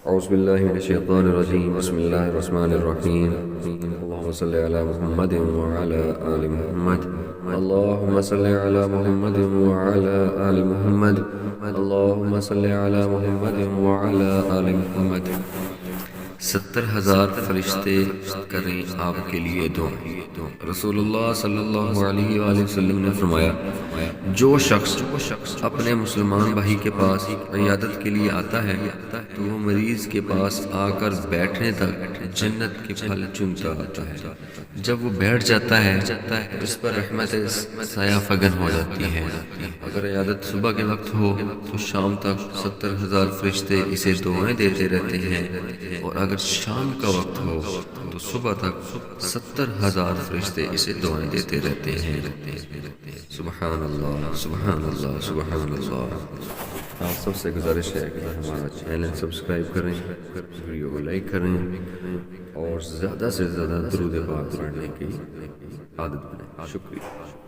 أعوذ بالله من الشيطان الرجيم بسم الله الرحمن الرحيم اللهم صل على محمد وعلى آل محمد اللهم صل على محمد وعلى آل محمد اللهم صل على محمد وعلى آل محمد 70,000 فرشتے کریں آپ کے لیے دعا۔ رسول اللہ صلی اللہ علیہ وآلہ وسلم نے فرمایا، جو شخص اپنے مسلمان بھائی کے پاس عیادت کے لیے آتا ہے تو وہ مریض کے پاس آ کر بیٹھنے تک جنت کے پھل چنتا آتا ہے۔ جب وہ بیٹھ جاتا ہے اس پر رحمت سایہ فگن ہو جاتی ہے۔ اگر عیادت صبح کے وقت ہو تو شام تک 70,000 فرشتے اسے دعائیں دیتے رہتے ہیں، اور اگر شام کا وقت ہو تو صبح تک 70,000 فرشتے اسے دعائیں دیتے رہتے ہیں۔ سبحان اللہ سبحان اللہ سبحان اللہ۔ آپ سب سے گزارش ہے کہ ہمارا چینل سبسکرائب کریں، ویڈیو کو لائک کریں اور زیادہ سے زیادہ درود پاک پڑھنے کی عادت بنائیں۔ شکریہ۔